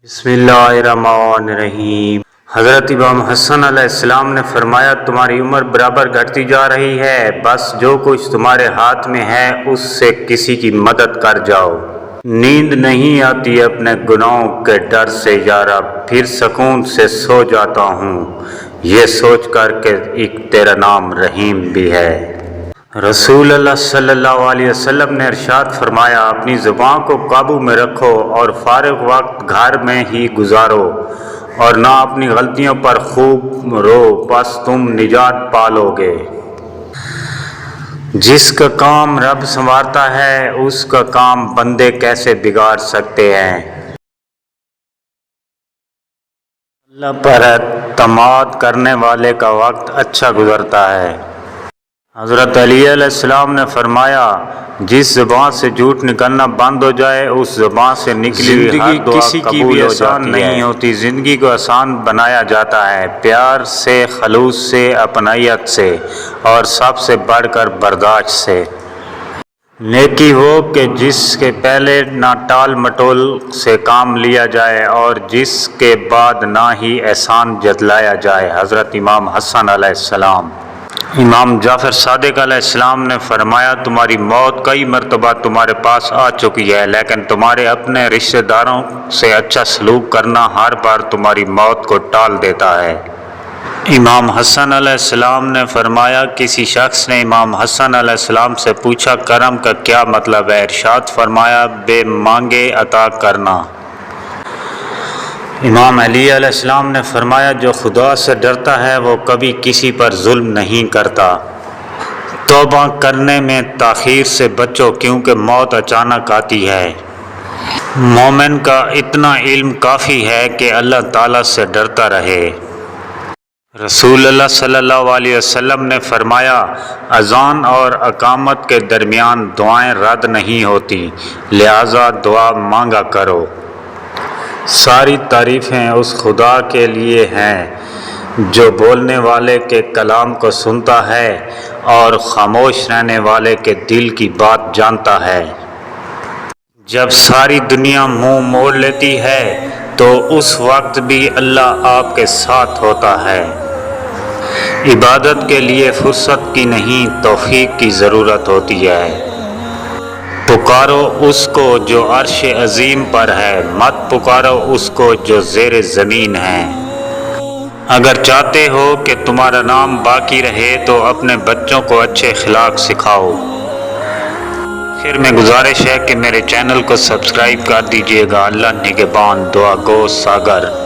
بسم اللہ الرحمن الرحیم۔ حضرت امام حسن علیہ السلام نے فرمایا تمہاری عمر برابر گھٹتی جا رہی ہے، بس جو کچھ تمہارے ہاتھ میں ہے اس سے کسی کی مدد کر جاؤ۔ نیند نہیں آتی اپنے گناہوں کے ڈر سے یارا، پھر سکون سے سو جاتا ہوں یہ سوچ کر کہ ایک تیرا نام رحیم بھی ہے۔ رسول اللہ صلی اللہ علیہ وسلم نے ارشاد فرمایا اپنی زبان کو قابو میں رکھو اور فارغ وقت گھر میں ہی گزارو اور نہ اپنی غلطیوں پر خوب رو، بس تم نجات پالو گے۔ جس کا کام رب سنوارتا ہے اس کا کام بندے کیسے بگاڑ سکتے ہیں۔ اللہ پر اعتماد کرنے والے کا وقت اچھا گزرتا ہے۔ حضرت علی علیہ السلام نے فرمایا جس زبان سے جھوٹ نکلنا بند ہو جائے اس زبان سے نکلی ہوئی ہر دعا کسی کی بھی آسان نہیں ہوتی۔ زندگی کو آسان بنایا جاتا ہے پیار سے، خلوص سے، اپنائیت سے اور سب سے بڑھ کر برداشت سے۔ نیکی ہو کہ جس کے پہلے نہ ٹال مٹول سے کام لیا جائے اور جس کے بعد نہ ہی احسان جتلایا جائے۔ حضرت امام حسن علیہ السلام۔ امام جعفر صادق علیہ السلام نے فرمایا تمہاری موت کئی مرتبہ تمہارے پاس آ چکی ہے، لیکن تمہارے اپنے رشتہ داروں سے اچھا سلوک کرنا ہر بار تمہاری موت کو ٹال دیتا ہے۔ امام حسن علیہ السلام نے فرمایا کسی شخص نے امام حسن علیہ السلام سے پوچھا کرم کا کیا مطلب ہے؟ ارشاد فرمایا بے مانگے عطا کرنا۔ امام علی علیہ السلام نے فرمایا جو خدا سے ڈرتا ہے وہ کبھی کسی پر ظلم نہیں کرتا۔ توبہ کرنے میں تاخیر سے بچو کیونکہ موت اچانک آتی ہے۔ مومن کا اتنا علم کافی ہے کہ اللہ تعالیٰ سے ڈرتا رہے۔ رسول اللہ صلی اللہ علیہ وسلم نے فرمایا اذان اور اقامت کے درمیان دعائیں رد نہیں ہوتی، لہذا دعا مانگا کرو۔ ساری تعریفیں اس خدا کے لیے ہیں جو بولنے والے کے کلام کو سنتا ہے اور خاموش رہنے والے کے دل کی بات جانتا ہے۔ جب ساری دنیا منہ موڑ لیتی ہے تو اس وقت بھی اللہ آپ کے ساتھ ہوتا ہے۔ عبادت کے لیے فرصت کی نہیں توفیق کی ضرورت ہوتی ہے۔ پکارو اس کو جو عرش عظیم پر ہے، مت پکارو اس کو جو زیر زمین ہے۔ اگر چاہتے ہو کہ تمہارا نام باقی رہے تو اپنے بچوں کو اچھے اخلاق سکھاؤ۔ آخر میں گزارش ہے کہ میرے چینل کو سبسکرائب کر دیجیے گا۔ اللہ نگہبان۔ دعا گو ساگر۔